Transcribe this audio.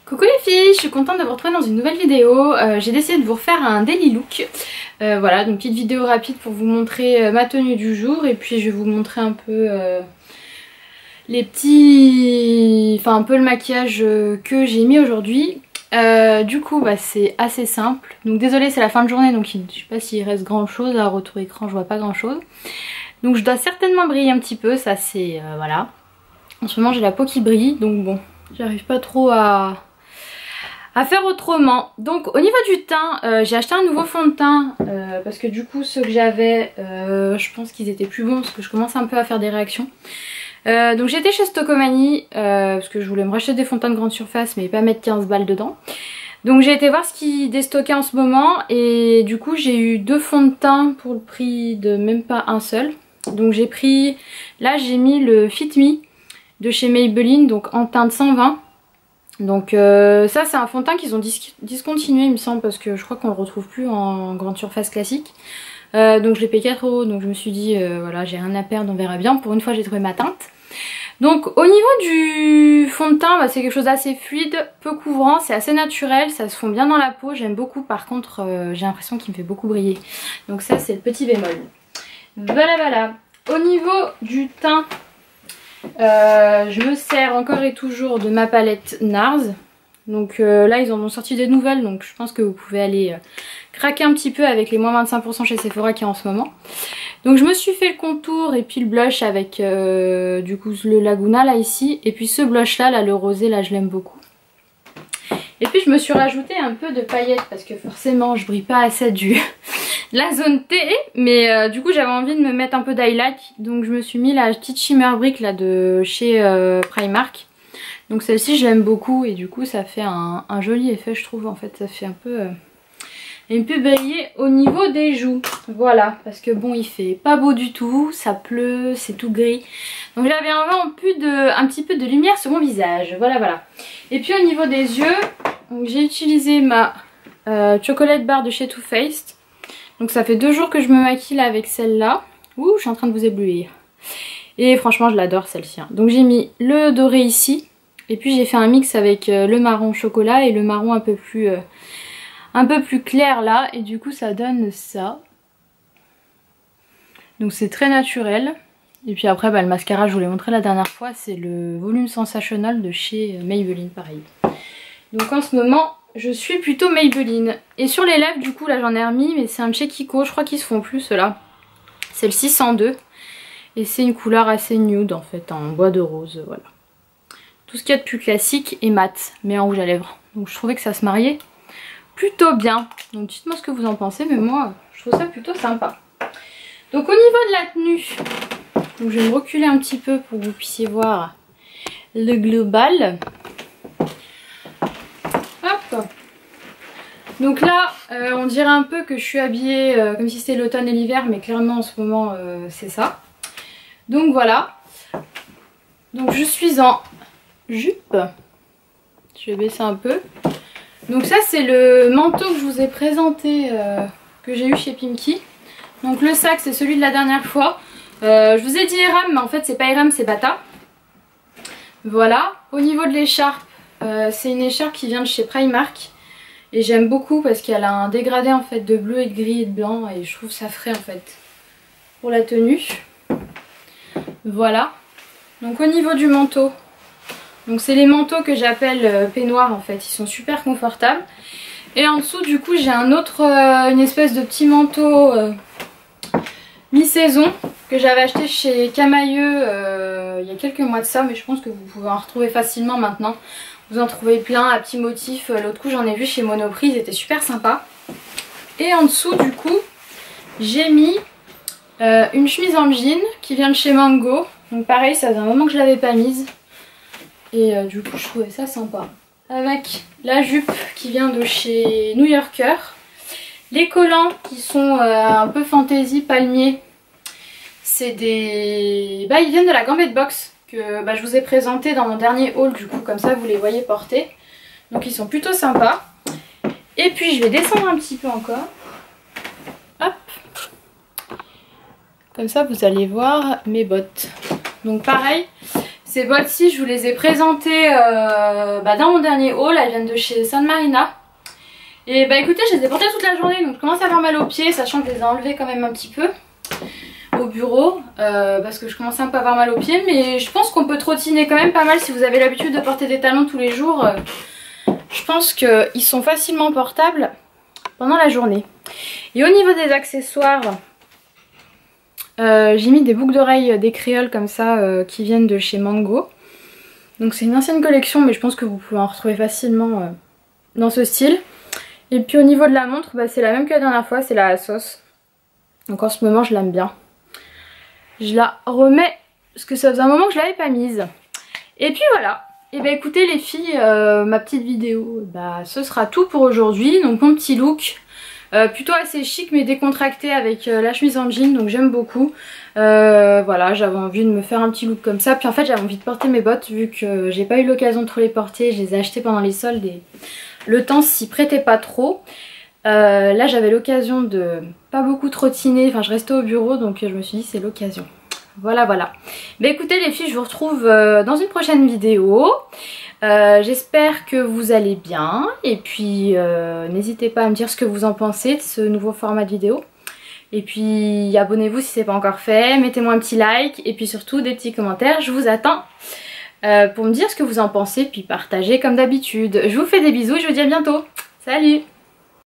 Coucou les filles, je suis contente de vous retrouver dans une nouvelle vidéo. J'ai décidé de vous refaire un daily look. Voilà, donc petite vidéo rapide pour vous montrer ma tenue du jour. Et puis je vais vous montrer un peu les petits... Enfin un peu le maquillage que j'ai mis aujourd'hui. Du coup bah, c'est assez simple. Donc désolée, c'est la fin de journée, donc je sais pas s'il reste grand chose. À retour écran je vois pas grand chose. Donc je dois certainement briller un petit peu, ça c'est... voilà. En ce moment j'ai la peau qui brille, donc bon, j'arrive pas trop à faire autrement. Donc au niveau du teint, j'ai acheté un nouveau fond de teint parce que du coup ceux que j'avais, je pense qu'ils étaient plus bons parce que je commence un peu à faire des réactions. Donc j'étais chez Stocomanie parce que je voulais me racheter des fonds de teint de grande surface mais pas mettre 15 balles dedans. Donc j'ai été voir ce qui déstockait en ce moment et du coup j'ai eu deux fonds de teint pour le prix de même pas un seul. Donc j'ai pris, là j'ai mis le Fit Me de chez Maybelline, donc en teinte 120. Donc ça c'est un fond de teint qu'ils ont discontinué il me semble parce que je crois qu'on le retrouve plus en grande surface classique. Donc je l'ai payé 4 €, donc je me suis dit voilà, j'ai rien à perdre, on verra bien. Pour une fois j'ai trouvé ma teinte. Donc au niveau du fond de teint, bah, c'est quelque chose d'assez fluide, peu couvrant, c'est assez naturel, ça se fond bien dans la peau, j'aime beaucoup. Par contre j'ai l'impression qu'il me fait beaucoup briller. Donc ça c'est le petit bémol. Voilà voilà. Au niveau du teint, je me sers encore et toujours de ma palette NARS. Donc là ils en ont sorti des nouvelles, donc je pense que vous pouvez aller craquer un petit peu avec les moins 25% chez Sephora qui est en ce moment. Donc je me suis fait le contour et puis le blush avec du coup le Laguna là ici. Et puis ce blush là, le rosé là, je l'aime beaucoup. Et puis je me suis rajouté un peu de paillettes parce que forcément je brille pas assez du la zone T. Mais du coup j'avais envie de me mettre un peu d'highlight. Donc je me suis mis la petite shimmer brick là de chez Primark. Donc celle-ci je l'aime beaucoup et du coup ça fait un joli effet je trouve. En fait ça fait un peu briller au niveau des joues. Voilà, parce que bon il fait pas beau du tout, ça pleut, c'est tout gris. Donc j'avais un petit peu de lumière sur mon visage. Voilà voilà. Et puis au niveau des yeux, j'ai utilisé ma chocolate bar de chez Too Faced. Donc ça fait 2 jours que je me maquille avec celle-là. Ouh, je suis en train de vous éblouir. Et franchement je l'adore celle-ci. Donc j'ai mis le doré ici. Et puis j'ai fait un mix avec le marron chocolat et le marron un peu plus clair là. Et du coup ça donne ça. Donc c'est très naturel. Et puis après bah, le mascara je vous l'ai montré la dernière fois. C'est le Volume Sensational de chez Maybelline pareil. Donc en ce moment je suis plutôt Maybelline. Et sur les lèvres du coup là j'en ai remis. Mais c'est un de chez Kiko. Je crois qu'ils se font plus ceux-là. C'est le 602. Et c'est une couleur assez nude en fait. En bois de rose. Voilà. Tout ce qu'il y a de plus classique et mat, mais en rouge à lèvres. Donc je trouvais que ça se mariait plutôt bien. Donc dites-moi ce que vous en pensez, mais moi je trouve ça plutôt sympa. Donc au niveau de la tenue, donc je vais me reculer un petit peu pour que vous puissiez voir le global. Hop. Donc là on dirait un peu que je suis habillée comme si c'était l'automne et l'hiver, mais clairement en ce moment c'est ça. Donc voilà. Donc je suis en jupe, je vais baisser un peu. Donc ça c'est le manteau que je vous ai présenté, que j'ai eu chez Pimki. Donc le sac c'est celui de la dernière fois. Je vous ai dit Eram mais en fait c'est pas Eram, c'est Bata. Voilà. Au niveau de l'écharpe, c'est une écharpe qui vient de chez Primark. Et j'aime beaucoup parce qu'elle a un dégradé en fait de bleu et de gris et de blanc. Et je trouve ça frais en fait pour la tenue. Voilà. Donc au niveau du manteau, donc c'est les manteaux que j'appelle peignoirs en fait, ils sont super confortables. Et en dessous du coup j'ai un autre, une espèce de petit manteau mi-saison que j'avais acheté chez Camailleux il y a quelques mois de ça. Mais je pense que vous pouvez en retrouver facilement maintenant. Vous en trouvez plein à petits motifs. L'autre coup j'en ai vu chez Monoprix, ils étaient super sympas. Et en dessous du coup j'ai mis une chemise en jean qui vient de chez Mango. Donc pareil, ça faisait un moment que je l'avais pas mise. Et du coup je trouvais ça sympa. Avec la jupe qui vient de chez New Yorker. Les collants qui sont un peu fantaisie palmier. C'est des... Bah ils viennent de la Gambit Box. Que je vous ai présenté dans mon dernier haul. Du coup comme ça vous les voyez porter. Donc ils sont plutôt sympas. Et puis je vais descendre un petit peu encore. Hop. Comme ça vous allez voir mes bottes. Donc pareil. Ces bottes-ci, je vous les ai présentées dans mon dernier haul. Elles viennent de chez San Marina. Et bah écoutez, je les ai portées toute la journée, donc je commence à avoir mal aux pieds, sachant que je les ai enlevées quand même un petit peu au bureau, parce que je commençais un peu à avoir mal aux pieds. Mais je pense qu'on peut trottiner quand même pas mal si vous avez l'habitude de porter des talons tous les jours. Je pense qu'ils sont facilement portables pendant la journée. Et au niveau des accessoires, j'ai mis des boucles d'oreilles des créoles comme ça qui viennent de chez Mango. Donc c'est une ancienne collection, mais je pense que vous pouvez en retrouver facilement dans ce style. Et puis au niveau de la montre, c'est la même que la dernière fois, c'est la Asos. Donc en ce moment je l'aime bien. Je la remets parce que ça faisait un moment que je l'avais pas mise. Et puis voilà. Et bah écoutez les filles, ma petite vidéo, ce sera tout pour aujourd'hui. Donc mon petit look, plutôt assez chic mais décontracté avec la chemise en jean, donc j'aime beaucoup. Voilà, j'avais envie de me faire un petit look comme ça. Puis en fait j'avais envie de porter mes bottes vu que j'ai pas eu l'occasion de trop les porter. Je les ai achetées pendant les soldes et le temps s'y prêtait pas trop. Là j'avais l'occasion de pas beaucoup trottiner, enfin je restais au bureau, donc je me suis dit c'est l'occasion. Voilà. Bah écoutez les filles, je vous retrouve dans une prochaine vidéo. J'espère que vous allez bien. Et puis n'hésitez pas à me dire ce que vous en pensez de ce nouveau format de vidéo. Et puis abonnez-vous si ce n'est pas encore fait. Mettez-moi un petit like. Et puis surtout des petits commentaires. Je vous attends pour me dire ce que vous en pensez. Puis partagez comme d'habitude. Je vous fais des bisous et je vous dis à bientôt. Salut!